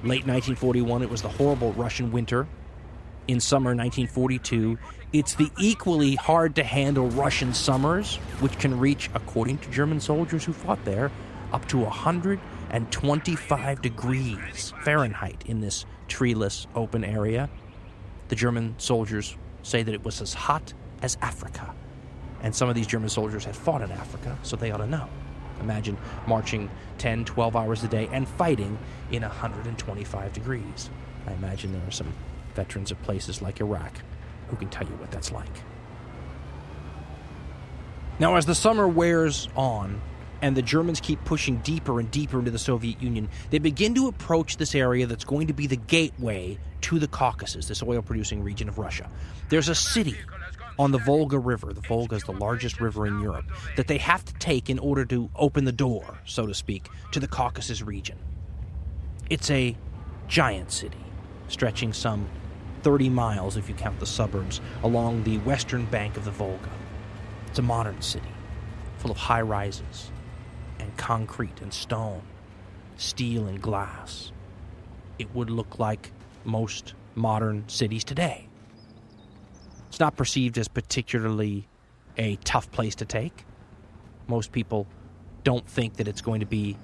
Late 1941, it was the horrible Russian winter. In summer 1942, it's the equally hard-to-handle Russian summers, which can reach, according to German soldiers who fought there, up to 125 degrees Fahrenheit in this treeless, open area. The German soldiers say that it was as hot as Africa. And some of these German soldiers had fought in Africa, so they ought to know. Imagine marching 10, 12 hours a day and fighting in 125 degrees. I imagine there are some veterans of places like Iraq who can tell you what that's like. Now, as the summer wears on and the Germans keep pushing deeper and deeper into the Soviet Union, they begin to approach this area that's going to be the gateway to the Caucasus, this oil-producing region of Russia. There's a city on the Volga River. The Volga is the largest river in Europe that they have to take in order to open the door, so to speak, to the Caucasus region. It's a giant city, stretching some 30 miles, if you count the suburbs, along the western bank of the Volga. It's a modern city, full of high-rises and concrete and stone, steel and glass. It would look like most modern cities today. It's not perceived as particularly a tough place to take. Most people don't think that it's going to be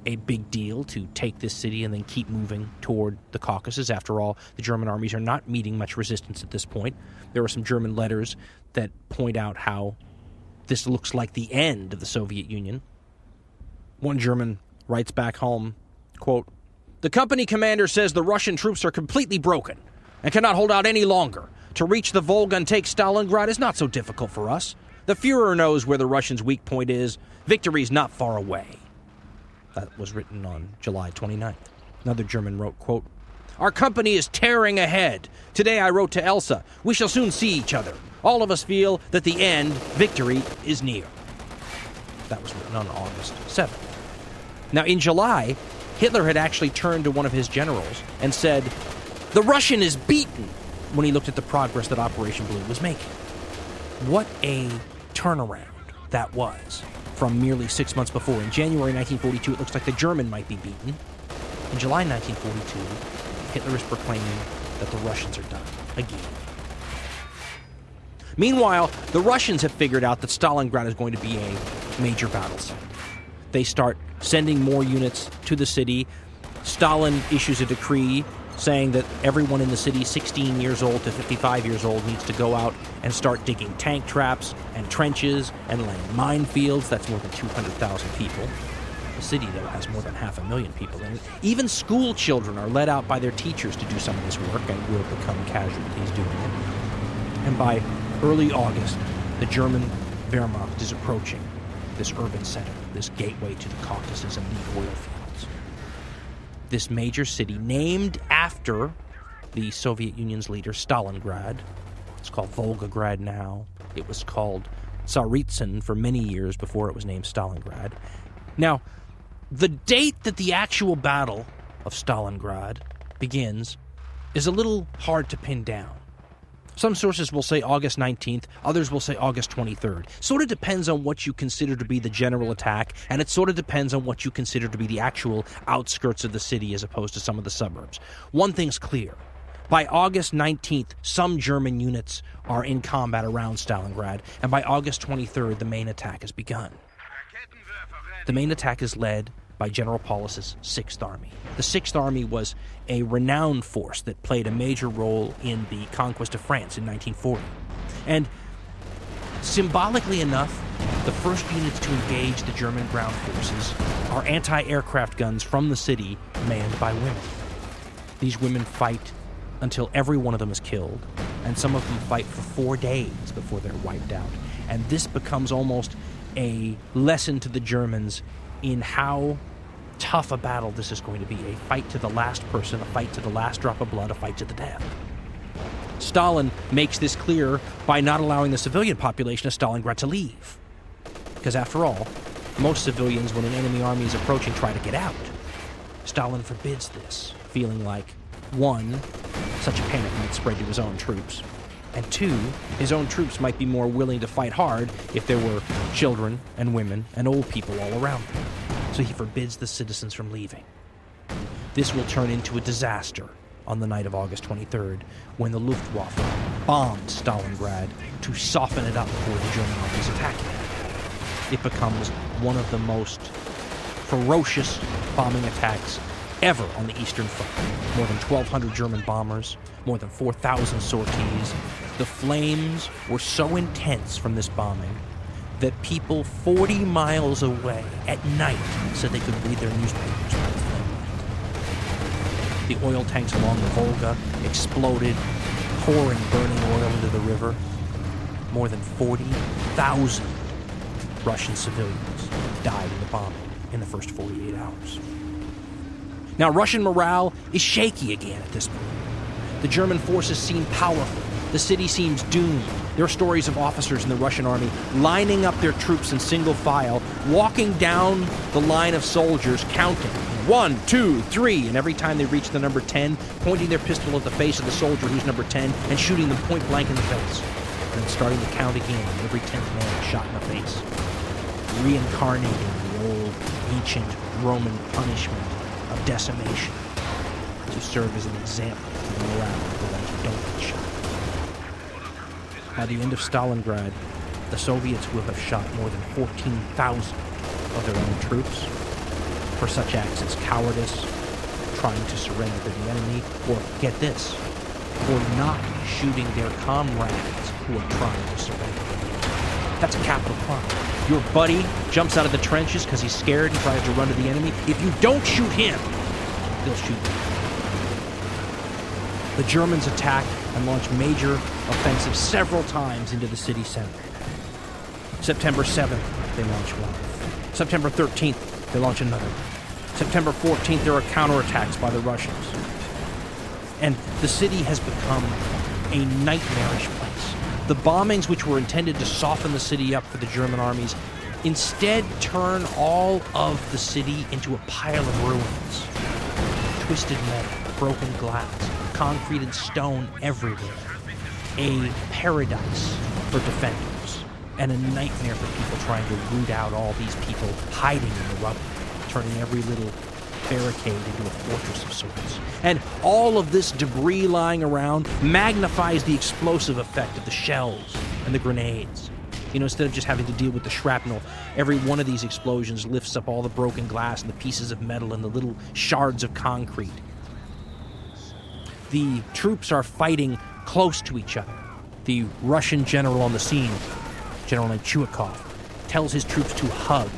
a big deal to take this city and then keep moving toward the Caucasus. After all, the German armies are not meeting much resistance at this point. There are some German letters that point out how this looks like the end of the Soviet Union. One German writes back home, quote, "The company commander says the Russian troops are completely broken and cannot hold out any longer. To reach the Volga and take Stalingrad is not so difficult for us. The Führer knows where the Russians' weak point is. Victory's not far away." That was written on July 29th. Another German wrote, quote, "Our company is tearing ahead. Today I wrote to Elsa, we shall soon see each other. All of us feel that the end, victory, is near." That was written on August 7th. Now, in July, Hitler had actually turned to one of his generals and said, "The Russian is beaten," when he looked at the progress that Operation Blue was making. What a turnaround that was from merely 6 months before. In January 1942, it looks like the German might be beaten. In July 1942, Hitler is proclaiming that the Russians are done again. Meanwhile, the Russians have figured out that Stalingrad is going to be a major battle site. They start sending more units to the city. Stalin issues a decree saying that everyone in the city 16 years old to 55 years old needs to go out and start digging tank traps and trenches and laying minefields. That's more than 200,000 people. The city, though, has more than 500,000 people in it. Even school children are led out by their teachers to do some of this work and will become casualties doing it. And by early August, the German Wehrmacht is approaching this urban center, this gateway to the Caucasus and the oil fields. This major city, named after the Soviet Union's leader, Stalingrad. It's called Volgograd now. It was called Tsaritsyn for many years before it was named Stalingrad. Now, the date that the actual Battle of Stalingrad begins is a little hard to pin down. Some sources will say August 19th, others will say August 23rd. Sort of depends on what you consider to be the general attack, and it sort of depends on what you consider to be the actual outskirts of the city as opposed to some of the suburbs. One thing's clear. By August 19th, some German units are in combat around Stalingrad, and by August 23rd, the main attack has begun. The main attack is led by General Paulus's 6th Army. The 6th Army was a renowned force that played a major role in the conquest of France in 1940. And symbolically enough, the first units to engage the German ground forces are anti-aircraft guns from the city manned by women. These women fight until every one of them is killed, and some of them fight for 4 days before they're wiped out. And this becomes almost a lesson to the Germans in how tough a battle this is going to be. A fight to the last person, a fight to the last drop of blood, a fight to the death. Stalin makes this clear by not allowing the civilian population of Stalingrad to leave. Because after all, most civilians, when an enemy army is approaching, try to get out. Stalin forbids this, feeling like, 1, such a panic might spread to his own troops, and 2, his own troops might be more willing to fight hard if there were children and women and old people all around them. So he forbids the citizens from leaving. This will turn into a disaster on the night of August 23rd, when the Luftwaffe bombed Stalingrad to soften it up for the German army's attacking. It becomes one of the most ferocious bombing attacks ever on the Eastern Front. More than 1,200 German bombers, more than 4,000 sorties. The flames were so intense from this bombing that people 40 miles away at night said they could read their newspapers by the flame light. The oil tanks along the Volga exploded, pouring burning oil into the river. More than 40,000 Russian civilians died in the bombing in the first 48 hours. Now, Russian morale is shaky again at this point. The German forces seem powerful. The city seems doomed. There are stories of officers in the Russian army lining up their troops in single file, walking down the line of soldiers, counting 1, 2, 3, and every time they reach the number 10, pointing their pistol at the face of the soldier who's number 10 and shooting them point blank in the face. And then starting to count again, every 10th man shot in the face, reincarnating the old ancient Roman punishment of decimation to serve as an example to the morale of the ones who don't get shot. By the end of Stalingrad, the Soviets will have shot more than 14,000 of their own troops for such acts as cowardice, trying to surrender to the enemy, or, get this, for not shooting their comrades who are trying to surrender to the enemy. That's a capital crime. Your buddy jumps out of the trenches because he's scared and tries to run to the enemy. If you don't shoot him, they'll shoot you. The Germans attack and launch major offensives several times into the city center. September 7th, they launch one. September 13th, they launch another. September 14th, there are counterattacks by the Russians. And the city has become a nightmarish place. The bombings, which were intended to soften the city up for the German armies, instead turn all of the city into a pile of ruins. Twisted metal, broken glass, concrete and stone everywhere. A paradise for defenders, and a nightmare for people trying to root out all these people hiding in the rubble, turning every little barricade into a fortress of sorts. And all of this debris lying around magnifies the explosive effect of the shells and the grenades. You know, instead of just having to deal with the shrapnel, every one of these explosions lifts up all the broken glass and the pieces of metal and the little shards of concrete. The troops are fighting close to each other. The Russian general on the scene, General named Chuikov, tells his troops to hug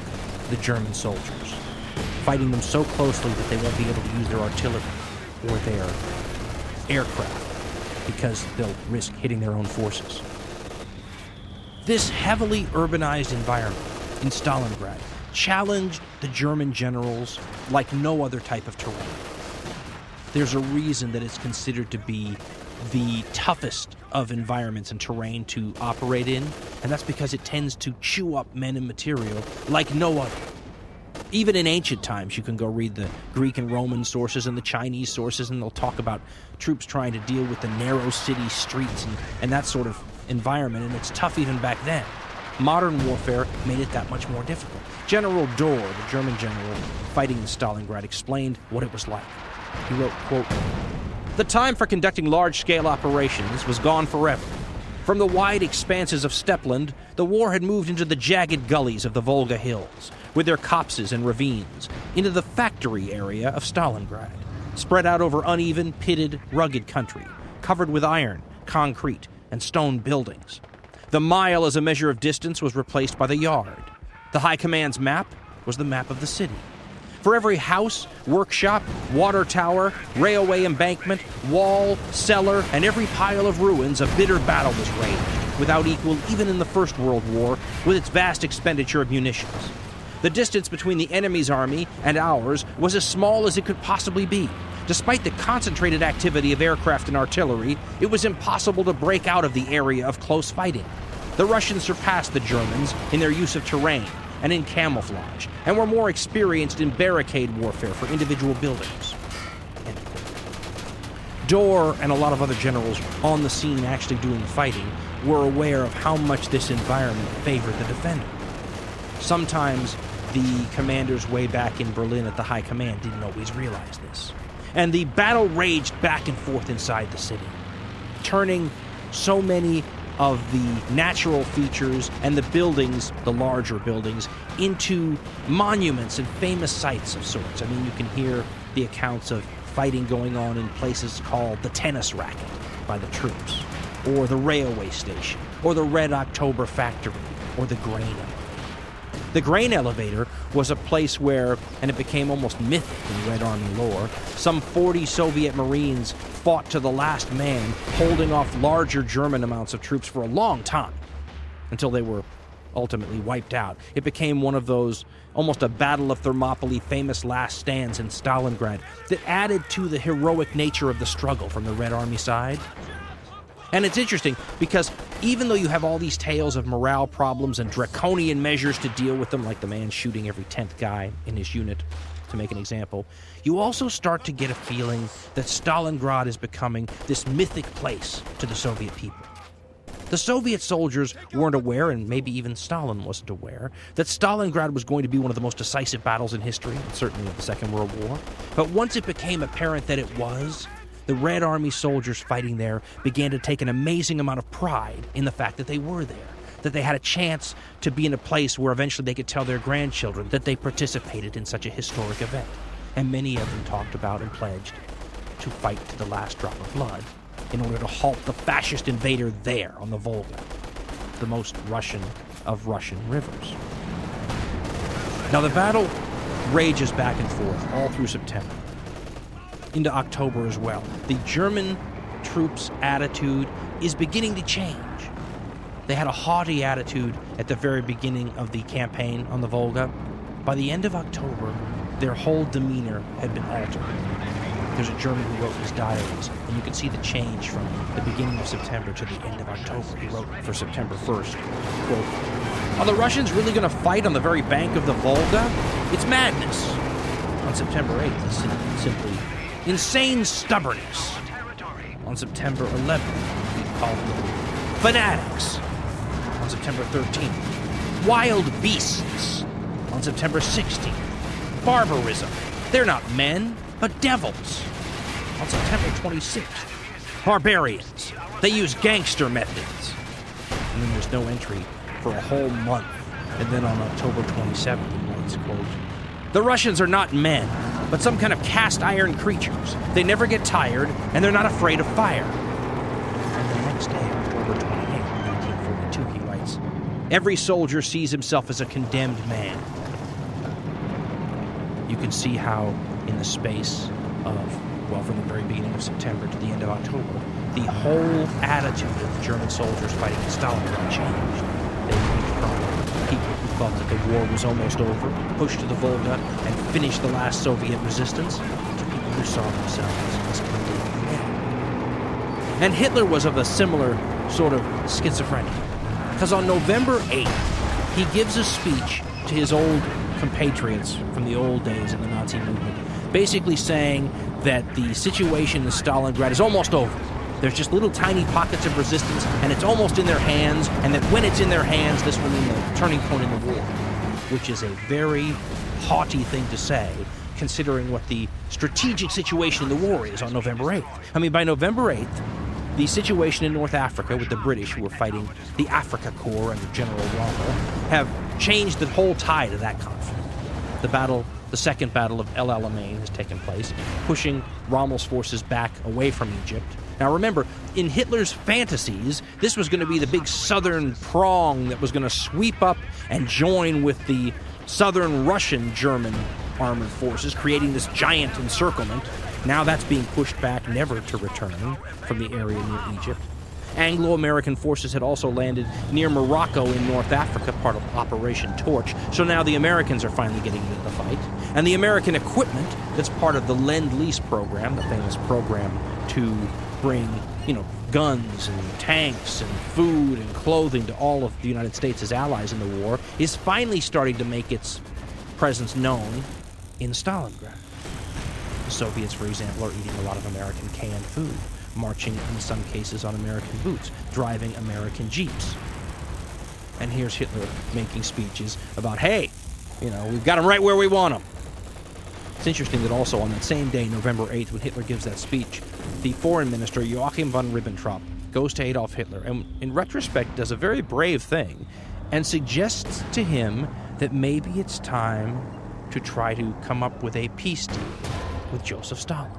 the German soldiers, fighting them so closely that they won't be able to use their artillery or their aircraft because they'll risk hitting their own forces. This heavily urbanized environment in Stalingrad challenged the German generals like no other type of terrain. There's a reason that it's considered to be the toughest of environments and terrain to operate in, and that's because it tends to chew up men and material like no other. Even in ancient times, you can go read the Greek and Roman sources and the Chinese sources, and they'll talk about troops trying to deal with the narrow city streets and that sort of environment, and it's tough even back then. Modern warfare made it that much more difficult. General Dorr, the German general fighting in Stalingrad, explained what it was like. He wrote, quote, "The time for conducting large-scale operations was gone forever. From the wide expanses of steppeland, the war had moved into the jagged gullies of the Volga hills, with their copses and ravines, into the factory area of Stalingrad, spread out over uneven, pitted, rugged country, covered with iron, concrete, and stone buildings. The mile as a measure of distance was replaced by the yard. The High Command's map was the map of the city. For every house, workshop, water tower, railway embankment, wall, cellar, and every pile of ruins, a bitter battle was waged, without equal even in the First World War, with its vast expenditure of munitions. The distance between the enemy's army and ours was as small as it could possibly be. Despite the concentrated activity of aircraft and artillery, it was impossible to break out of the area of close fighting. The Russians surpassed the Germans in their use of terrain and in camouflage, and were more experienced in barricade warfare for individual buildings." End quote. Dorr and a lot of other generals on the scene actually doing the fighting were aware of how much this environment favored the defender. Sometimes the commanders way back in Berlin at the High Command didn't always realize this. And the battle raged back and forth inside the city, turning so many of the natural features and the buildings, the larger buildings, into monuments and famous sites of sorts. I mean, you can hear the accounts of fighting going on in places called the tennis racket by the troops, or the railway station, or the Red October factory, or the grain elevator. The grain elevator was a place where, and it became almost mythic in Red Army lore, some 40 Soviet Marines fought to the last man, holding off larger German amounts of troops for a long time, until they were ultimately wiped out. It became one of those, almost a Battle of Thermopylae famous last stands in Stalingrad that added to the heroic nature of the struggle from the Red Army side. And it's interesting because even though you have all these tales of morale problems and draconian measures to deal with them, like the man shooting every 10th guy in his unit, to make an example, you also start to get a feeling that Stalingrad is becoming this mythic place to the Soviet people. The Soviet soldiers weren't aware, and maybe even Stalin wasn't aware, that Stalingrad was going to be one of the most decisive battles in history, certainly of the Second World War. But once it became apparent that it was, the Red Army soldiers fighting there began to take an amazing amount of pride in the fact that they were there, that they had a chance to be in a place where eventually they could tell their grandchildren that they participated in such a historic event. And many of them talked about and pledged to fight to the last drop of blood in order to halt the fascist invader there on the Volga, the most Russian of Russian rivers. Now the battle rages back and forth all through September, into October as well. The German troops' attitude is beginning to change. They had a haughty attitude at the very beginning of the campaign on the Volga. By the end of October, their whole demeanor had been altered. There's a German who wrote his diaries, and you can see the change from the beginning of September to the end of October. He wrote for September 1st, quote, "Are the Russians really going to fight on the very bank of the Volga? It's madness." On September 8th, he simply insane stubbornness. On September 11th, he called them fanatics. On September 13th, wild beasts. On September 16th, barbarism. They're not men, but devils. On September 26th, barbarians. They use gangster methods. And then there's no entry for a whole month. And then on October 27th, he writes, quote, "The Russians are not men, but some kind of cast iron creatures. They never get tired, and they're not afraid of fire." And the next day, October 28th, 1942, he writes, "Every soldier sees himself as a condemned man." You can see how, in the space of, well, from the very beginning of September to the end of October, the whole attitude of the German soldiers fighting in Stalingrad changed. They went from people who thought that the war was almost over, pushed to the Volga, and finished the last Soviet resistance, to people who saw themselves as condemned men. And Hitler was of a similar sort of schizophrenia, because on November 8th, he gives a speech to his old compatriots from the old days in the Nazi movement, basically saying that the situation in Stalingrad is almost over. There's just little tiny pockets of resistance, and it's almost in their hands, and that when it's in their hands, this will mean the turning point in the war, which is a very haughty thing to say, considering what the strategic situation in the war is on November 8th. I mean, by November 8th, the situation in North Africa with the British, who were fighting the Afrika Korps under General Rommel, have changed the whole tide of that conflict. The second battle of El Alamein has taken place, pushing Rommel's forces back away from Egypt. Now remember, in Hitler's fantasies, this was going to be the big southern prong that was going to sweep up and join with the southern Russian German armored forces, creating this giant encirclement. Now that's being pushed back, never to return from the area near Egypt. Anglo-American forces had also landed near Morocco in North Africa, part of Operation Torch, so now the Americans are finally getting into the fight. And the American equipment that's part of the Lend-Lease program, the famous program to bring, guns and tanks and food and clothing to all of the United States' allies in the war, is finally starting to make its presence known in Stalingrad. The Soviets, for example, are eating a lot of American canned food, marching in some cases on American boots, driving American jeeps. And here's Hitler making speeches about, hey, we've got them right where we want them. It's interesting that also on that same day, November 8th, when Hitler gives that speech, the foreign minister, Joachim von Ribbentrop, goes to Adolf Hitler and, in retrospect, does a very brave thing and suggests to him that maybe it's time to try to come up with a peace deal with Joseph Stalin.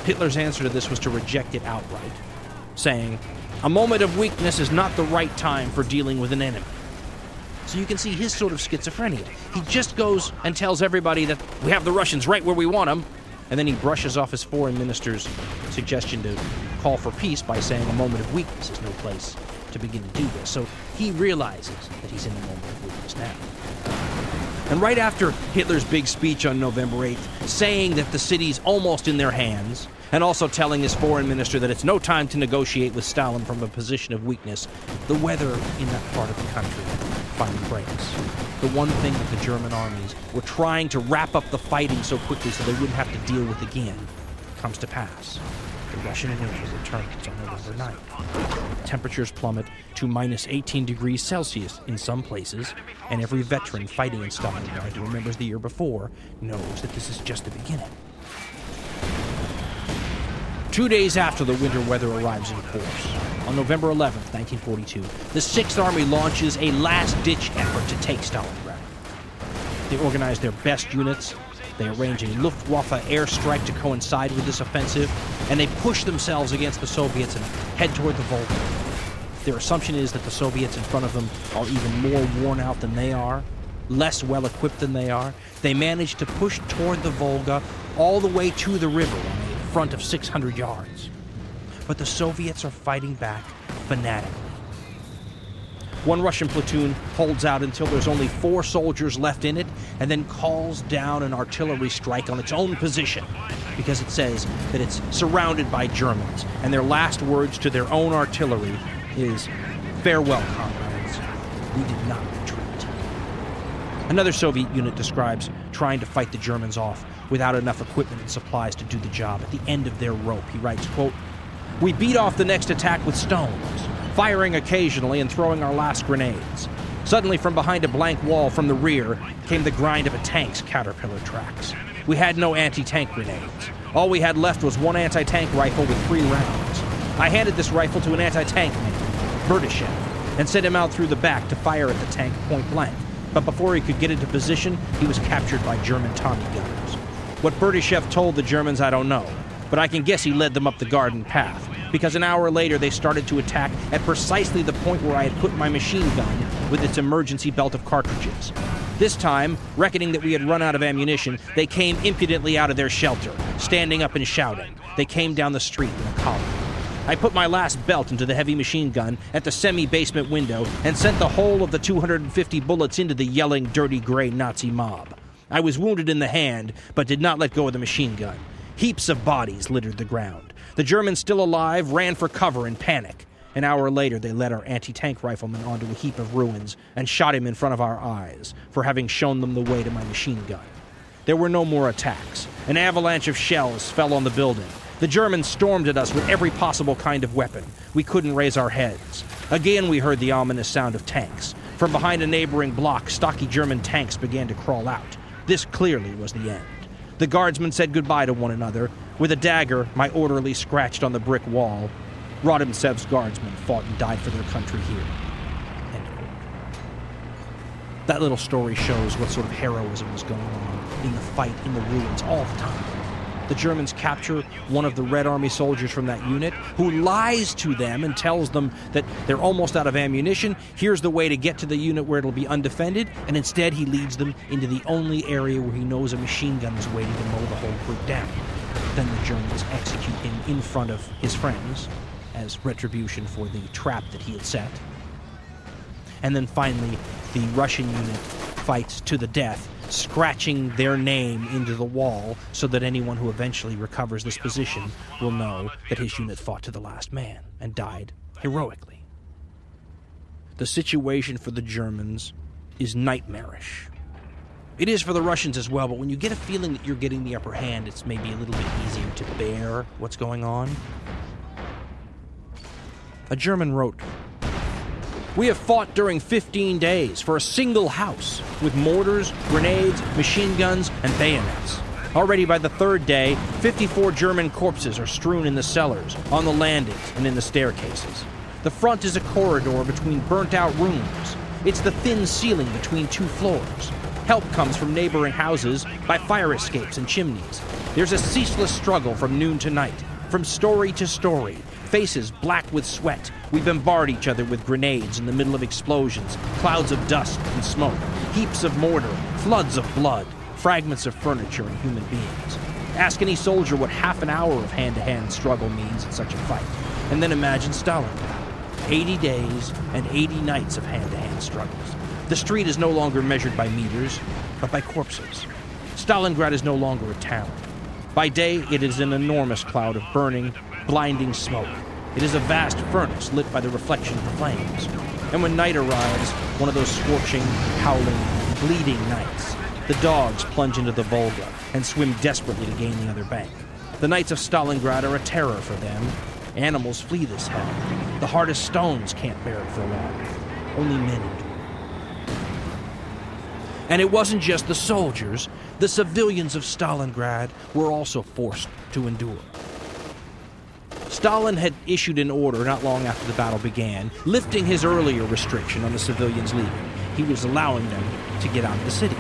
Hitler's answer to this was to reject it outright, saying, "A moment of weakness is not the right time for dealing with an enemy." So you can see his sort of schizophrenia. He just goes and tells everybody that we have the Russians right where we want them, and then he brushes off his foreign minister's suggestion to call for peace by saying a moment of weakness is no place to begin to do this. So he realizes that he's in a moment of weakness now. And right after Hitler's big speech on November 8th, saying that the city's almost in their hands, and also telling his foreign minister that it's no time to negotiate with Stalin from a position of weakness, the weather in that part of the country finally breaks. The one thing that the German armies were trying to wrap up the fighting so quickly so they wouldn't have to deal with again comes to pass. The Russian invasion returns on November 9th. Temperatures plummet to minus 18 degrees Celsius in some places, and every veteran fighting in Stalingrad who remembers the year before knows that this is just the beginning. 2 days after the winter weather arrives in force, on November 11th, 1942, the 6th Army launches a last-ditch effort to take Stalingrad. They organize their best units, they arrange a Luftwaffe airstrike to coincide with this offensive, and they push themselves against the Soviets and head toward the Volga. Their assumption is that the Soviets in front of them are even more worn out than they are, less well-equipped than they are. They manage to push toward the Volga all the way to the river on a front of 600 yards. But the Soviets are fighting back fanatically. One Russian platoon holds out until there's only 4 soldiers left in it, and then calls down an artillery strike on its own position because it says that it's surrounded by Germans, and their last words to their own artillery is, "Farewell, comrades. We did not retreat." Another Soviet unit describes trying to fight the Germans off without enough equipment and supplies to do the job. At the end of their rope, he writes, quote, "We beat off the next attack with stones, firing occasionally and throwing our last grenades. Suddenly, from behind a blank wall from the rear, came the grind of a tank's caterpillar tracks. We had no anti-tank grenades. All we had left was one anti-tank rifle with 3 rounds. I handed this rifle to an anti-tank man, Berdyshev, and sent him out through the back to fire at the tank point blank. But before he could get into position, he was captured by German Tommy gunners. What Berdyshev told the Germans, I don't know, but I can guess he led them up the garden path, because an hour later they started to attack at precisely the point where I had put my machine gun with its emergency belt of cartridges. This time, reckoning that we had run out of ammunition, they came impudently out of their shelter, standing up and shouting. They came down the street in a column. I put my last belt into the heavy machine gun at the semi-basement window and sent the whole of the 250 bullets into the yelling, dirty gray Nazi mob. I was wounded in the hand, but did not let go of the machine gun. Heaps of bodies littered the ground. The Germans, still alive, ran for cover in panic. An hour later, they led our anti-tank rifleman onto a heap of ruins and shot him in front of our eyes for having shown them the way to my machine gun. There were no more attacks. An avalanche of shells fell on the building. The Germans stormed at us with every possible kind of weapon. We couldn't raise our heads. Again, we heard the ominous sound of tanks. From behind a neighboring block, stocky German tanks began to crawl out. This clearly was the end. The guardsmen said goodbye to one another. With a dagger, my orderly scratched on the brick wall. Rodimtsev's guardsmen fought and died for their country here. End quote. That little story shows what sort of heroism was going on in the fight in the ruins all the time. The Germans capture one of the Red Army soldiers from that unit who lies to them and tells them that they're almost out of ammunition. Here's the way to get to the unit where it'll be undefended, and instead he leads them into the only area where he knows a machine gun is waiting to mow the whole group down. Then the Germans execute him in front of his friends as retribution for the trap that he had set. And then finally, the Russian unit fights to the death, scratching their name into the wall so that anyone who eventually recovers this position will know that his unit fought to the last man and died heroically. The situation for the Germans is nightmarish. It is for the Russians as well, but when you get a feeling that you're getting the upper hand, it's maybe a little bit easier to bear what's going on. A German wrote, We have fought during 15 days for a single house, with mortars, grenades, machine guns, and bayonets. Already by the third day, 54 German corpses are strewn in the cellars, on the landings, and in the staircases. The front is a corridor between burnt-out rooms. It's the thin ceiling between two floors. Help comes from neighboring houses by fire escapes and chimneys. There's a ceaseless struggle from noon to night, from story to story. Faces black with sweat, we bombard each other with grenades in the middle of explosions, clouds of dust and smoke, heaps of mortar, floods of blood, fragments of furniture and human beings. Ask any soldier what half an hour of hand-to-hand struggle means in such a fight, and then imagine Stalingrad. 80 days and 80 nights of hand-to-hand struggles. The street is no longer measured by meters, but by corpses. Stalingrad is no longer a town. By day, it is an enormous cloud of burning, blinding smoke. It is a vast furnace lit by the reflection of the flames. And when night arrives, one of those scorching, howling, bleeding nights, the dogs plunge into the Volga and swim desperately to gain the other bank. The nights of Stalingrad are a terror for them. Animals flee this hell. The hardest stones can't bear it for long. Only men endure. And it wasn't just the soldiers. The civilians of Stalingrad were also forced to endure. Stalin had issued an order not long after the battle began, lifting his earlier restriction on the civilians leaving. He was allowing them to get out of the city.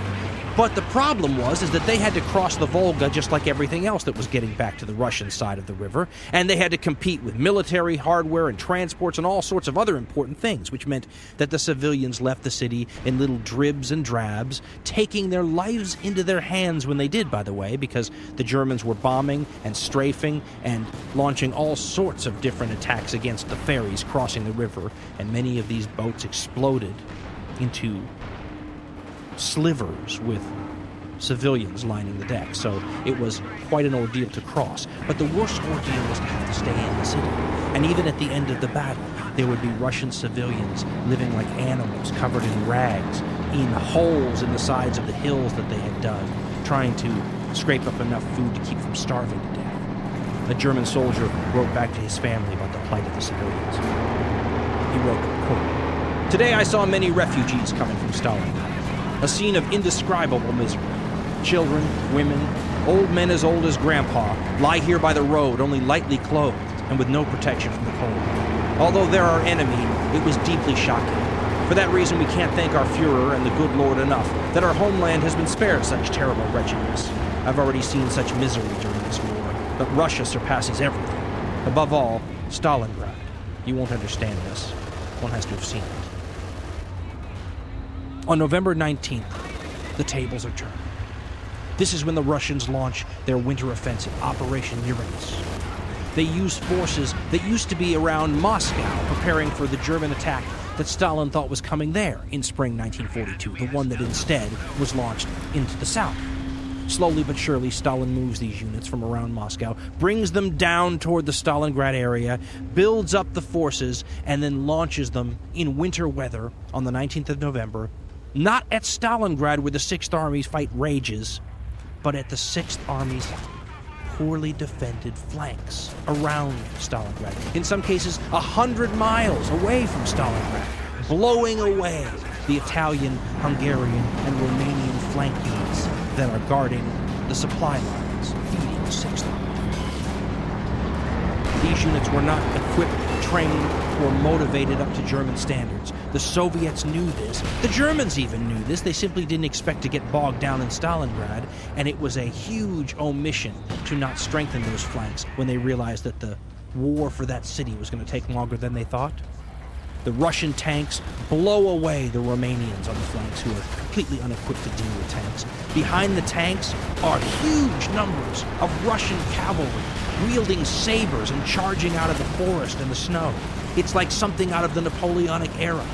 But the problem was that they had to cross the Volga just like everything else that was getting back to the Russian side of the river, and they had to compete with military hardware and transports and all sorts of other important things, which meant that the civilians left the city in little dribs and drabs, taking their lives into their hands when they did, by the way, because the Germans were bombing and strafing and launching all sorts of different attacks against the ferries crossing the river, and many of these boats exploded into slivers with civilians lining the deck, so it was quite an ordeal to cross. But the worst ordeal was to have to stay in the city. And even at the end of the battle, there would be Russian civilians living like animals, covered in rags, in holes in the sides of the hills that they had dug, trying to scrape up enough food to keep from starving to death. A German soldier wrote back to his family about the plight of the civilians. He wrote, quote, "Today I saw many refugees coming from Stalingrad. A scene of indescribable misery. Children, women, old men as old as Grandpa lie here by the road, only lightly clothed and with no protection from the cold. Although they're our enemy, it was deeply shocking. For that reason, we can't thank our Führer and the good Lord enough that our homeland has been spared such terrible wretchedness. I've already seen such misery during this war, but Russia surpasses everything. Above all, Stalingrad. You won't understand this. One has to have seen it." On November 19th, the tables are turned. This is when the Russians launch their winter offensive, Operation Uranus. They use forces that used to be around Moscow, preparing for the German attack that Stalin thought was coming there in spring 1942, the one that instead was launched into the south. Slowly but surely, Stalin moves these units from around Moscow, brings them down toward the Stalingrad area, builds up the forces, and then launches them in winter weather on the 19th of November, not at Stalingrad where the 6th Army's fight rages, but at the 6th Army's poorly defended flanks around Stalingrad. In some cases, 100 miles away from Stalingrad, blowing away the Italian, Hungarian, and Romanian flank units that are guarding the supply lines feeding the 6th Army. These units were not equipped, trained, or motivated up to German standards. The Soviets knew this. The Germans even knew this. They simply didn't expect to get bogged down in Stalingrad, and it was a huge omission to not strengthen those flanks when they realized that the war for that city was going to take longer than they thought. The Russian tanks blow away the Romanians on the flanks, who are completely unequipped to deal with tanks. Behind the tanks are huge numbers of Russian cavalry, wielding sabers and charging out of the forest and the snow. It's like something out of the Napoleonic era.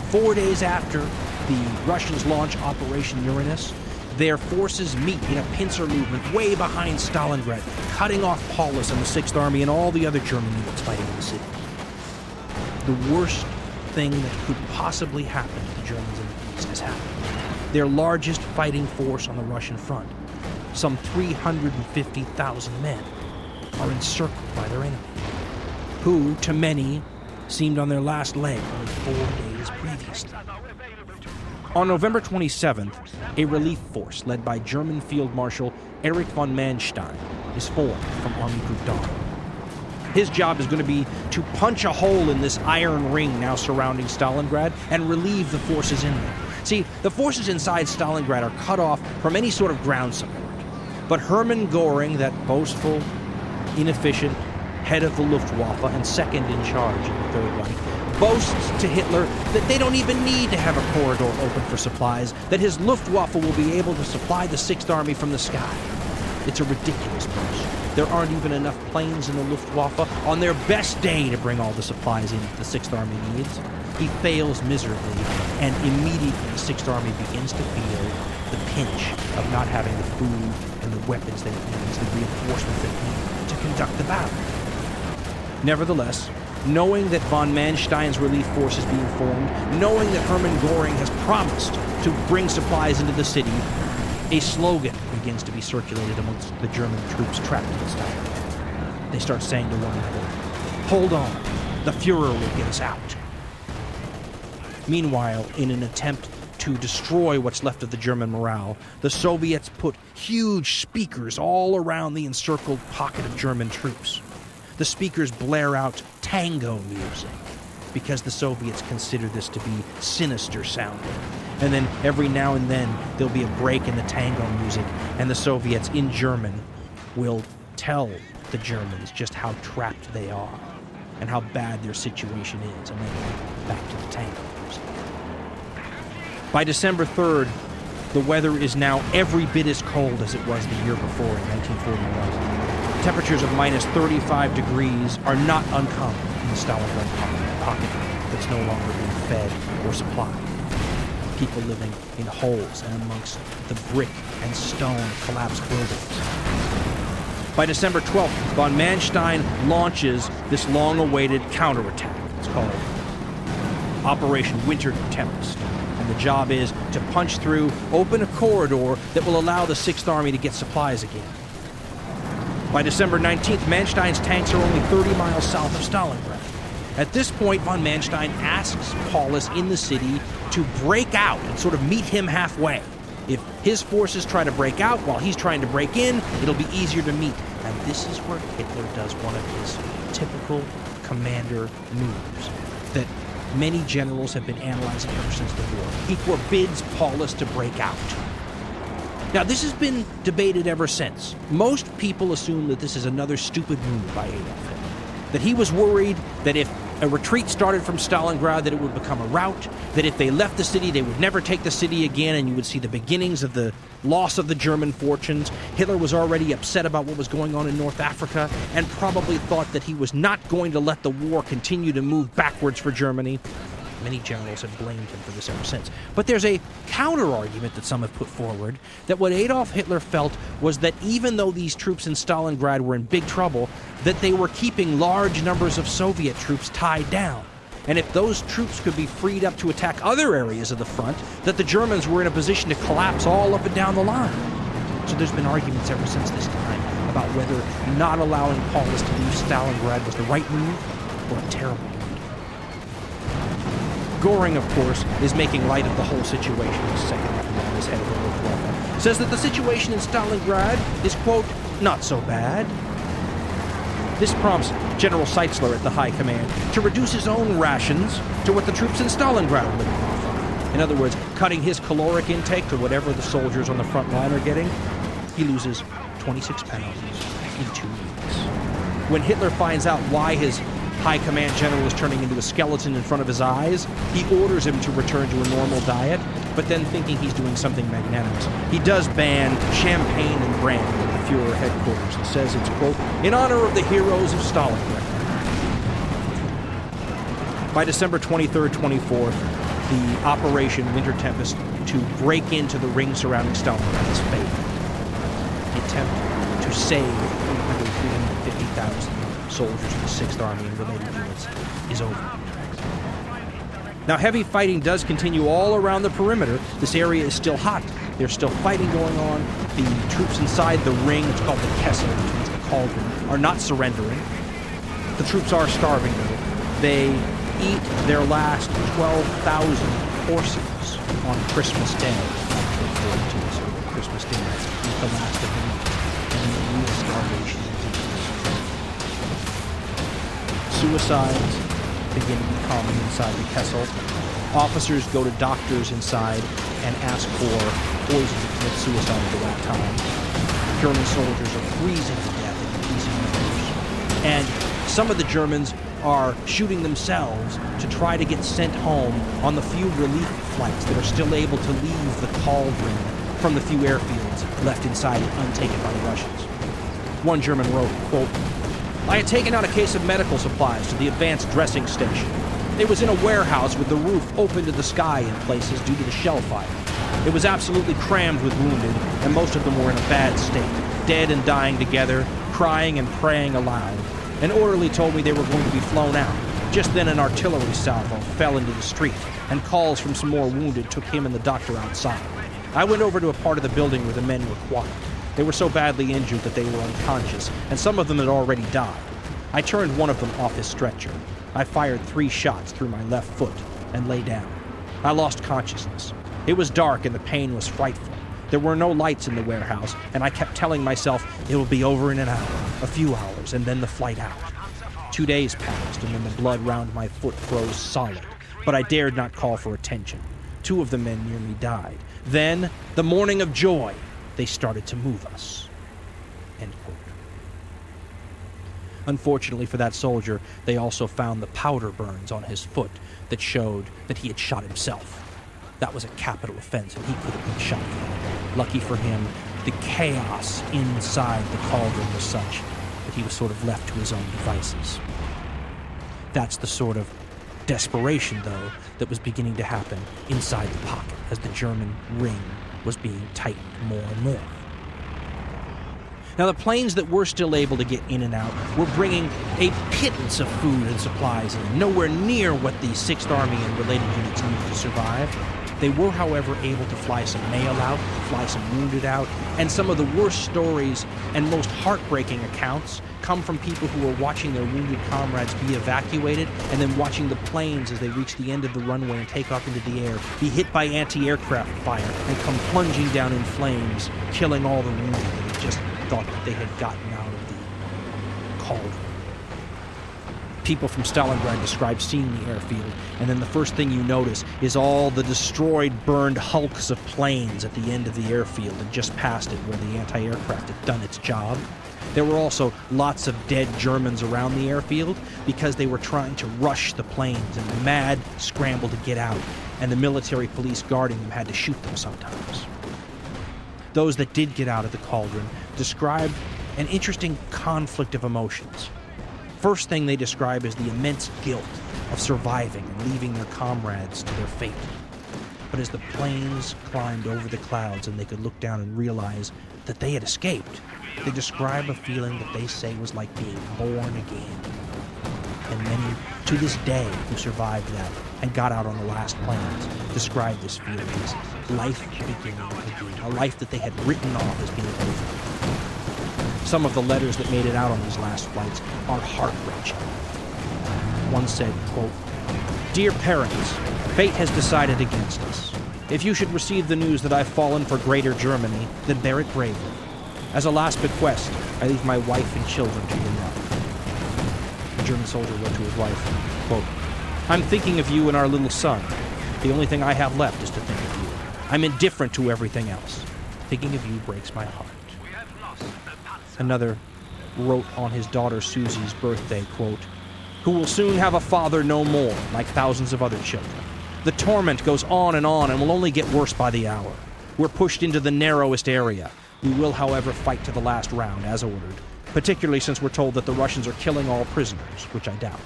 4 days after the Russians launch Operation Uranus, their forces meet in a pincer movement way behind Stalingrad, cutting off Paulus and the 6th Army and all the other German units fighting in the city. The worst thing that could possibly happen to the Germans in the east has happened. Their largest fighting force on the Russian front, some 350,000 men, are encircled by their enemy, who, to many, seemed on their last leg only 4 days previously. On November 27th, a relief force led by German Field Marshal Erich von Manstein is formed from Army Group Dawn. His job is going to be to punch a hole in this iron ring now surrounding Stalingrad and relieve the forces in there. See, the forces inside Stalingrad are cut off from any sort of ground support. But Hermann Göring, that boastful, inefficient head of the Luftwaffe and second in charge in the Third Reich, boasts to Hitler that they don't even need to have a corridor open for supplies, that his Luftwaffe will be able to supply the Sixth Army from the sky. It's a ridiculous boast. There aren't even enough planes in the Luftwaffe on their best day to bring all the supplies in that the Sixth Army needs. He fails miserably, and immediately the Sixth Army begins to feel the pinch of not having the food and the weapons that it needs, the reinforcements that it needs to conduct the battle. Nevertheless, knowing that von Manstein's relief force is being formed, knowing that Hermann Göring has promised to bring supplies into the city, a slogan begins to be circulated amongst the German troops trapped in Stalingrad. They start saying to one another, "Hold on, the Fuhrer will get us out." Meanwhile, in an attempt to destroy what's left of the German morale, the Soviets put huge speakers all around the encircled pocket of German troops. The speakers blare out tango music because the Soviets consider this to be sinister sounding. And then every now and then there'll be a break in the tango music, and the Soviets in German will tell the Germans just how trapped they are and how bad their situation is, and then back to the tango music. By December 3rd, the weather is now every bit as cold as it was the year before in 1941. Temperatures of minus 35 degrees are not uncommon in the Stalingrad pocket that's no longer being fed or supplied. People living in holes and amongst the brick and stone collapsed buildings. By December 12th, von Manstein launches this long-awaited counterattack. It's called Operation Winter Tempest. And the job is to punch through, open a corridor that will allow the Sixth Army to get supplies again. By December 19th, Manstein's tanks are only 30 miles south of Stalingrad. At this point, von Manstein asks Paulus in the city to break out and sort of meet him halfway. If his forces try to break out while he's trying to break in, it'll be easier to meet. And this is where Hitler does one of his typical commander moves that many generals have been analyzing ever since the war. He forbids Paulus to break out. Now, this has been debated ever since. Most people assume that this is another stupid move by Adolf Hitler. That he was worried that if a retreat started from Stalingrad, that it would become a rout, that if they left the city, they would never take the city again, and you would see the beginnings of the loss of the German fortunes. Hitler was already upset about what was going on in North Africa, and probably thought that he was not going to let the war continue to move backwards for Germany. Many generals have blamed him for this ever since. But there's a counter-argument that some have put forward that what Adolf Hitler felt was that even though these troops in Stalingrad were in big trouble, that they were keeping large numbers of Soviet troops tied down. And if those troops could be freed up to attack other areas of the front, that the Germans were in a position to collapse all up and down the line. So there's been arguments ever since this time about whether not allowing Paulus to leave Stalingrad was the right move or a terrible move. Göring, of course, is making light of the whole situation. His second in command, his head of the Luftwaffe, says that the situation in Stalingrad is, quote, not so bad. This prompts General Seitzler at the High Command to reduce his own rations to what the troops in Stalingrad are living off of. In other words, cutting his caloric intake to whatever the soldiers on the front line are getting. He loses 26 pounds in 2 weeks. When Hitler finds out why his High Command general is turning into a skeleton in front of his eyes, he orders him to return to a normal diet, but then thinking he's doing something magnanimous, he does ban champagne and brandy at the Fuhrer headquarters and says it's, quote, in honor of the heroes of Stalingrad. By December 23rd, 24th, the Operation Winter Tempest to break into the ring surrounding Stalingrad is failed. The attempt to save 350,000 soldiers of the Sixth Army and related units is over. Now, heavy fighting does continue all around the perimeter. This area is still hot. There's still fighting going on. The troops inside the ring, it's called the Kessel, which means the cauldron, are not surrendering. The troops are starving, though. They eat their last 12,000 horses on Christmas Day. So Christmas Day, eat the last of them, and the real starvation is. Suicides begin to be common inside the Kessel. Officers go to doctors inside and ask for poison to commit suicide at the right time. German soldiers are freezing to death in freezing numbers. And some of the Germans are shooting themselves to try to get sent home on the few relief flights that are still able to leave the cauldron from the few airfields left inside it untaken by the Russians. One German wrote, quote, "I had taken out a case of medical supplies to the advanced dressing station. It was in a warehouse with the roof open to the sky in places due to the shell fire. It was absolutely crammed with wounded, and most of them were in a bad state, dead and dying together, crying and praying aloud. An orderly told me they were going to be flown out. Just then an artillery salvo fell into the street, and calls from some more wounded took him and the doctor outside. I went over to a part of the building where the men were quiet. They were so badly injured that they were unconscious, and some of them had already died. I turned one of them off his stretcher. I fired 3 shots through my left foot and lay down. I lost consciousness. It was dark and the pain was frightful. There were no lights in the warehouse, and I kept telling myself it will be over in an hour, a few hours, and then the flight out. 2 days passed, and then the blood round my foot froze solid, but I dared not call for attention. 2 of the men near me died. Then, the morning of joy, they started to move us." End quote. Unfortunately for that soldier, they also found the powder burns on his foot that showed that he had shot himself. That was a capital offense, and he could have been shot. Lucky for him, the chaos inside the cauldron was such that he was sort of left to his own devices. That's the sort of desperation, though, that was beginning to happen inside the pocket as the German ring was being tightened more and more. Now, the planes that were still able to get in and out were bringing a pittance of food and supplies in, nowhere near what the 6th Army and related units needed to survive. They were, however, able to fly some mail out, fly some wounded out, and some of the worst stories and most heartbreaking accounts come from people who were watching their wounded comrades be evacuated and then watching the planes as they reach the end of the runway and take off into the air, be hit by anti-aircraft fire and come plunging down in flames, killing all the wounded that had just thought that they had gotten out of the cauldron. People from Stalingrad describe seeing the airfield, and then the first thing you notice is all the destroyed, burned hulks of planes at the end of the airfield and just past it where the anti-aircraft had done its job. There were also lots of dead Germans around the airfield because they were trying to rush the planes in a mad scramble to get out, and the military police guarding them had to shoot them sometimes. Those that did get out of the cauldron described an interesting conflict of emotions. First thing they describe is the immense guilt of surviving and leaving their comrades to their fate. But as the planes climbed over the clouds and they could look down and realize that they had escaped, they describe a feeling that they say was like being born again. And many, to this day, who survived that and got out on the last planes, describe this feeling as life beginning again, a life that they had written off as being over. Some of the letters that made it out on these last flights are heart-wrenching. One said, quote, "Dear parents, fate has decided against us. If you should receive the news that I've fallen for Greater Germany, then bear it bravely. As a last bequest, I leave my wife and children to your love." A German soldier wrote to his wife, quote, "I'm thinking of you and our little son. The only thing I have left is to think of you. I'm indifferent to everything else. Thinking of you breaks my heart." Another wrote on his daughter Susie's birthday, quote, "Who will soon have a father no more, like thousands of other children. The torment goes on and will only get worse by the hour. We're pushed into the narrowest area. We will, however, fight to the last round, as ordered, particularly since we're told that the Russians are killing all prisoners, which I doubt.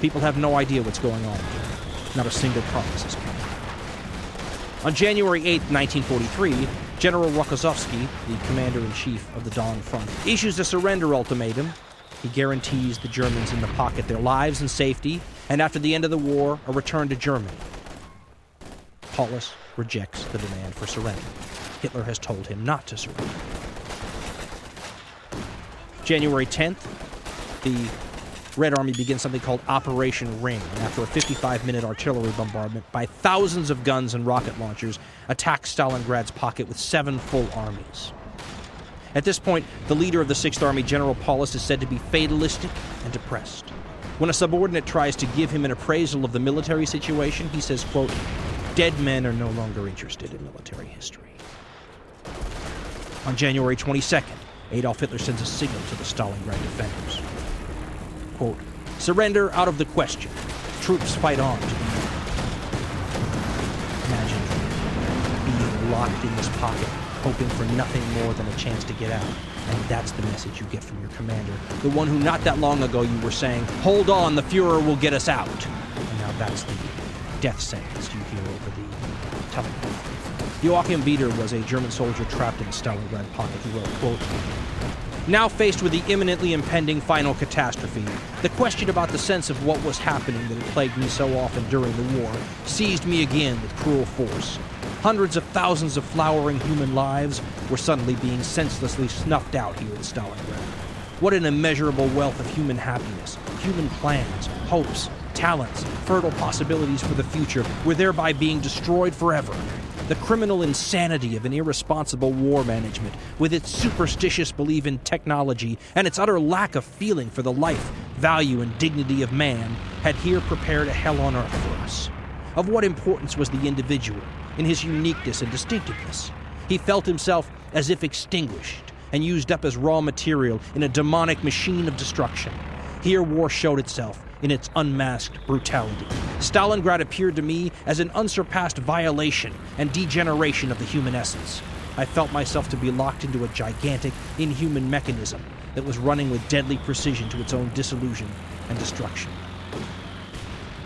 People have no idea what's going on here. Not a single carcass is coming." On January 8, 1943, General Rokossovsky, the commander-in-chief of the Dawn Front, issues a surrender ultimatum. He guarantees the Germans in the pocket their lives and safety, and after the end of the war, a return to Germany. Paulus rejects the demand for surrender. Hitler has told him not to surrender. January 10th, the Red Army begins something called Operation Ring, and after a 55-minute artillery bombardment by thousands of guns and rocket launchers, attacks Stalingrad's pocket with 7 full armies. At this point, the leader of the 6th Army, General Paulus, is said to be fatalistic and depressed. When a subordinate tries to give him an appraisal of the military situation, he says, quote, "Dead men are no longer interested in military history." On January 22nd, Adolf Hitler sends a signal to the Stalingrad defenders. Quote, "Surrender out of the question. Troops fight on to the end." Imagine being locked in this pocket, hoping for nothing more than a chance to get out. And that's the message you get from your commander, the one who not that long ago you were saying, "Hold on, the Fuhrer will get us out." And now that's the death sentence you hear over the telephone. Joachim Bieder was a German soldier trapped in the Stalingrad pocket. He wrote, quote, "Now faced with the imminently impending final catastrophe, the question about the sense of what was happening that had plagued me so often during the war seized me again with cruel force. Hundreds of thousands of flowering human lives were suddenly being senselessly snuffed out here in Stalingrad. What an immeasurable wealth of human happiness, human plans, hopes, talents, fertile possibilities for the future were thereby being destroyed forever. The criminal insanity of an irresponsible war management, with its superstitious belief in technology and its utter lack of feeling for the life, value, and dignity of man, had here prepared a hell on earth for us. Of what importance was the individual in his uniqueness and distinctiveness? He felt himself as if extinguished and used up as raw material in a demonic machine of destruction. Here war showed itself in its unmasked brutality. Stalingrad appeared to me as an unsurpassed violation and degeneration of the human essence. I felt myself to be locked into a gigantic, inhuman mechanism that was running with deadly precision to its own dissolution and destruction."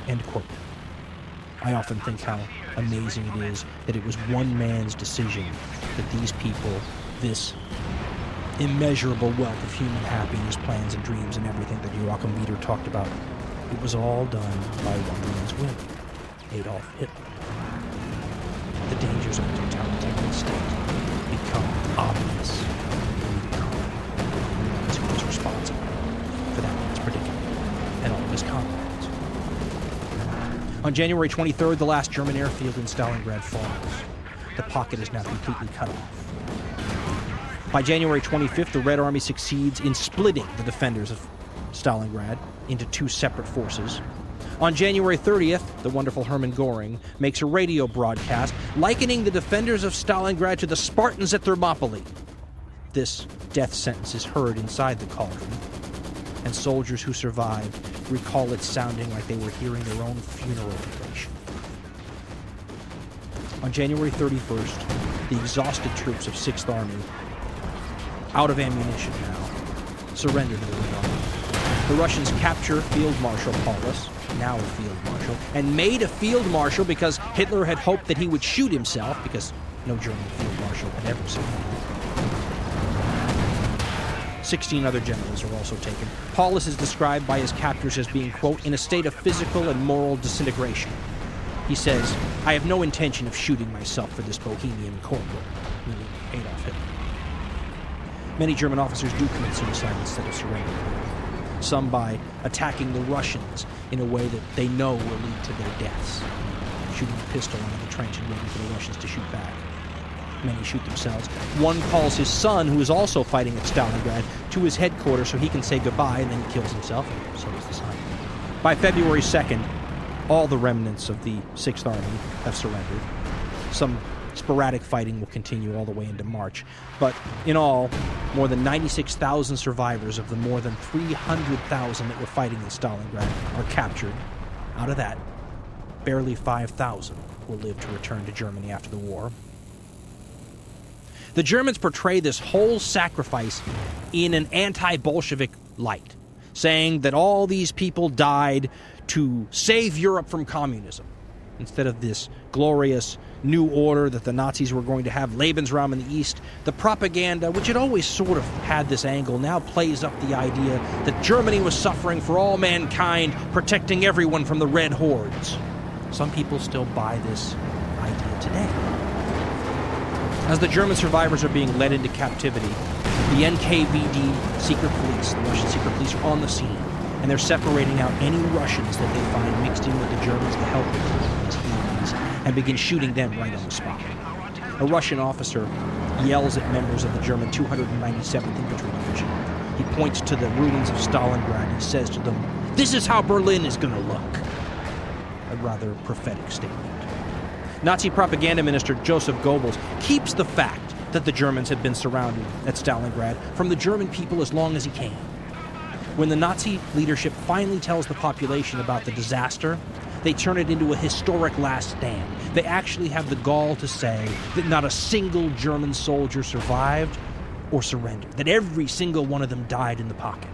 End quote. I often think how amazing it is that it was one man's decision that these people, this immeasurable wealth of human happiness, plans and dreams and everything that Joachim Bieder talked about, it was all done by one man's will, Adolf Hitler. The dangers of a totalitarian state become obvious when you become who was responsible for that man's predicament and all of his comrades. On January 23rd, the last German airfield in Stalingrad falls. The pocket is now completely cut off. By January 25th, the Red Army succeeds in splitting the defenders of Stalingrad into 2 separate forces. On January 30th, the wonderful Hermann Göring makes a radio broadcast likening the defenders of Stalingrad to the Spartans at Thermopylae. This death sentence is heard inside the cauldron, and soldiers who survived recall it sounding like they were hearing their own funeral oration. On January 31st, the exhausted troops of 6th Army, out of ammunition now, surrender to the Red Army. The Russians capture Field Marshal Paulus, now a field marshal, and made a field marshal because Hitler had hoped that he would shoot himself, because no German field marshal had ever surrendered. 16 other generals are also taken. Paulus is described by his captors as being, quote, "in a state of physical and moral disintegration." He says, "I have no intention of shooting myself for this Bohemian corporal," meaning Adolf Hitler. Many German officers do commit suicide instead of surrendering. Some by attacking the Russians in a way that they know will lead to their deaths, shooting a pistol into the trench and waiting for the Russians to shoot back. Many shoot themselves. One calls his son, who is also fighting at Stalingrad, to his headquarters so he can say goodbye, and then he kills himself, and so does the son. By February 2nd, all the remnants of the 6th Army have surrendered. Some sporadic fighting will continue all the way into March. But in all, more than 96,000 survivors of the more than 300,000 that were fighting in Stalingrad are captured. Out of that, barely 5,000 will live to return to Germany after the war. The Germans portray this whole sacrifice in an anti-Bolshevik light, saying that all these people died to save Europe from communism, instead of this glorious new order that the Nazis were going to have, Lebensraum in the East. The propaganda, which had always sort of had this angle, now plays up the idea that Germany was suffering for all mankind, protecting everyone from the Red Hordes. Some people still buy this idea today. As the German survivors are being led into captivity, the NKVD secret police, the Russian secret police, are on the scene. and they're separating out any Russians that they find mixed in with the Germans to help with these enemies, and begin shooting them right on the spot. A Russian officer yells at members of the German 297th Infantry Division. He points to the ruins of Stalingrad and says to them, "This is how Berlin is going to look." A rather prophetic statement. Nazi propaganda minister Joseph Goebbels keeps the fact that the Germans had been surrounded at Stalingrad from the German people as long as he can. When the Nazi leadership finally tells the population about the disaster, they turn it into a historic last stand. They actually have the gall to say that not a single German soldier survived or surrendered, that every single one of them died in the pocket.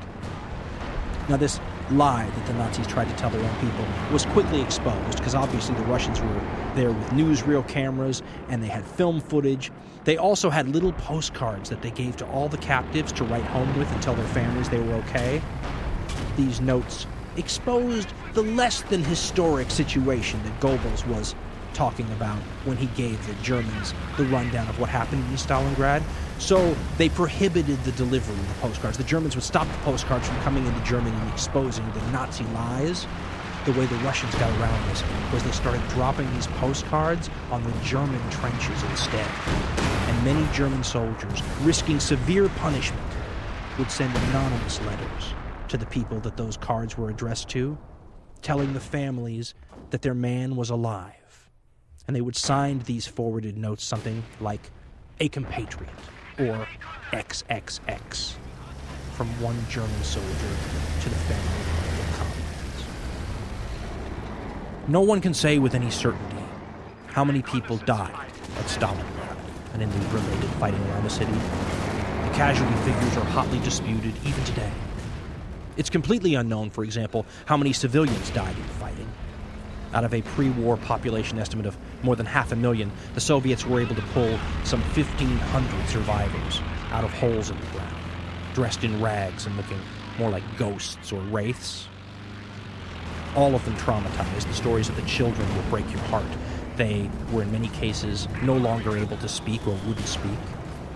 Now, this lie that the Nazis tried to tell their own people was quickly exposed, because obviously the Russians were there with newsreel cameras and they had film footage. They also had little postcards that they gave to all the captives to write home with and tell their families they were okay. These notes exposed the less than historic situation that Goebbels was talking about when he gave the Germans the rundown of what happened in Stalingrad. So they prohibited the delivery of the postcards. The Germans would stop the postcards from coming into Germany and exposing the Nazi lies. The way the Russians got around this was they started dropping these postcards on the German trenches instead. And many German soldiers, risking severe punishment, would send anonymous letters to the people that those cards were addressed to, telling the families that their man was alive. And they would sign these forwarded notes something like "A Compatriot" or "XXX" from one German soldier to the family of their comrades. No one can say with any certainty how many people died at Stalingrad and in the related fighting around the city. The casualty figures are hotly disputed even today. It's completely unknown, for example, how many civilians died in the fighting. Out of a pre-war population estimate of more than 500,000, the Soviets were able to pull some 1,500 survivors out of holes in the ground, dressed in rags and looking more like ghosts or wraiths. All of them traumatized. The stories of the children will break your heart. They were in many cases no longer able to speak or wouldn't speak.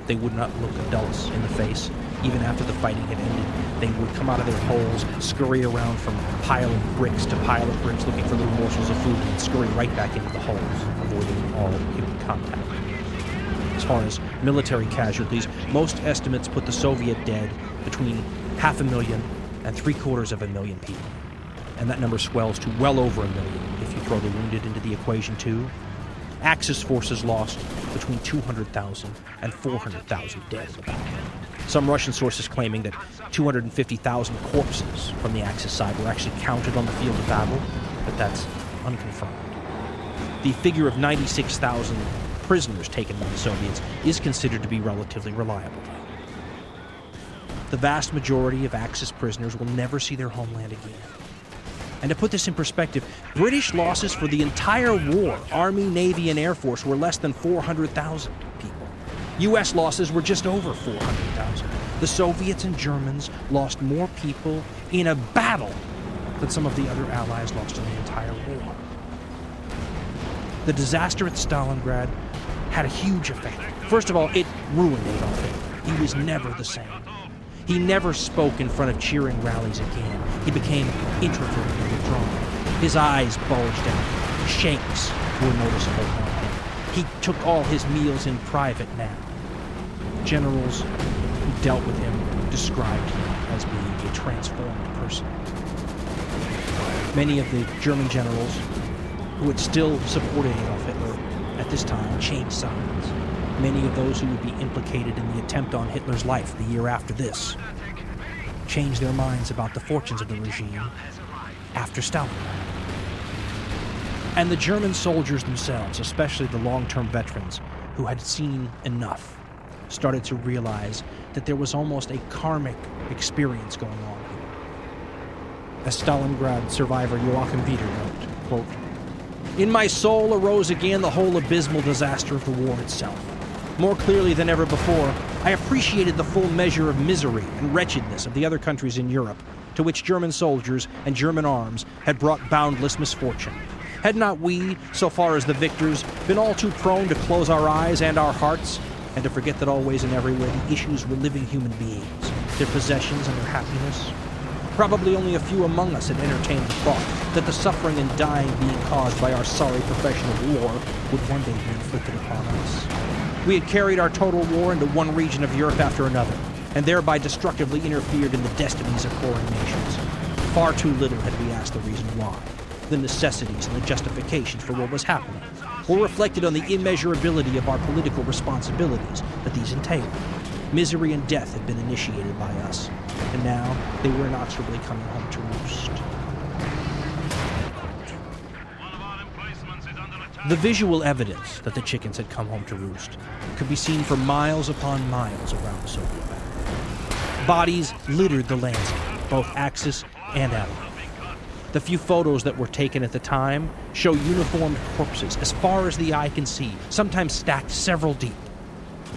They would not look adults in the face. Even after the fighting had ended, they would come out of their holes, scurry around from pile of bricks to pile of bricks looking for little morsels of food, and scurry right back into the holes, avoiding all human contact. As far as military casualties, most estimates put the Soviet dead between 500,000 and 750,000 people. And that number swells to well over 1 million if you throw the wounded into the equation too. Axis forces lost between 200,000 and 400,000 dead in the battle. Some Russian sources claiming that 250,000 corpses from the Axis side were actually counted on the field of battle, but that's unconfirmed. The figure of 96,000 prisoners taken by the Soviets is considered to be relatively reliable. The vast majority of Axis prisoners will never see their homeland again. And to put this in perspective, British losses for the entire war, Army, Navy, and Air Force, were less than 400,000 people. U.S. losses were just over 400,000. The Soviets and Germans lost more people in a battle than some of the other Allies lost in the entire war. The disaster at Stalingrad had a huge effect. First of all, it ruined Adolf Hitler. He was never the same. He never spoke in front of cheering rallies again. He became introverted and withdrawn. His eyes bulged out. Shakes were noticeable on him. He took all his meals in private now. Generals who dealt with him described him as being a transformed person. Many of the German generals who had still supported Adolf Hitler at this time changed sides. Many of those who would be implicated in the attempt on Hitler's life the year after this changed their minds about the fortunes of the regime after Stalingrad. And the German soldiers themselves, especially the long-term veterans who had seen enough, started to realize that there was almost a karmic experience going on here. As Stalingrad survivor Joachim Wieder wrote, quote, "In my soul arose again the whole abysmal disaster of the war itself. More clearly than ever before, I appreciated the full measure of misery and wretchedness of the other countries in Europe, to which German soldiers and German arms had brought boundless misfortune. Had not we, so far as the victors, been all too prone to close our eyes and our hearts, and to forget that always and everywhere the issues were living human beings, their possessions and their happiness? Probably only a few among us had entertained the thought that the suffering and dying being caused by our sorry profession of war would one day be inflicted upon us. We had carried our total war into one region of Europe after another, and thereby destructively interfered in the destinies of foreign nations. Far too little had we asked the reason why. The necessities and the justifications for what was happening were reflected on the immeasurability of our political responsibilities that these entailed. Misery and death had been initiated by us, and now they were inexorably coming home to roost. The visual evidence that the chickens had come home to roost could be seen for miles upon miles around the Soviet battle. Bodies littered the landscape, both Axis and Allied. The few photos that were taken at the time show uniformed corpses as far as the eye can see, sometimes stacked several deep.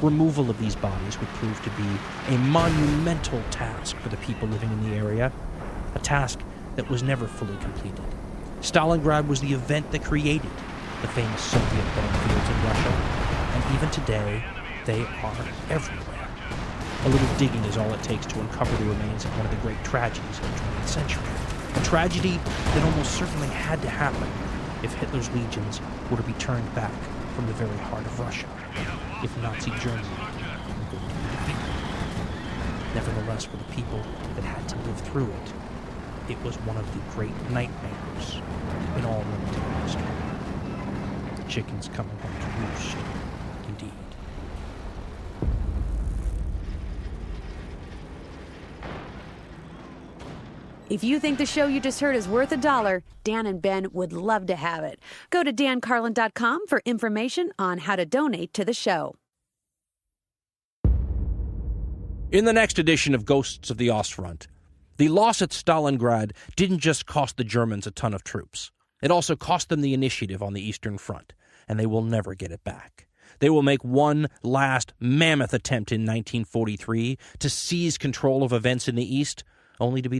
Removal of these bodies would prove to be a monumental task for the people living in the area, a task that was never fully completed. Stalingrad was the event that created the famous Soviet bombfields in Russia, and even today, they are everywhere. A little digging is all it takes to uncover the remains of one of the great tragedies of the 20th century. A tragedy that almost certainly had to happen if Hitler's legions were to be turned back from the very heart of Russia, if Nazi Germany were going to be defeated. Nevertheless, for the people that had to live through it, it was one of the great nightmares in all military history. Chickens coming home to roost, indeed. If you think the show you just heard is worth $1, Dan and Ben would love to have it. Go to dancarlin.com for information on how to donate to the show. In the next edition of Ghosts of the Ostfront, the loss at Stalingrad didn't just cost the Germans a ton of troops. It also cost them the initiative on the Eastern Front, and they will never get it back. They will make one last mammoth attempt in 1943 to seize control of events in the East, only to be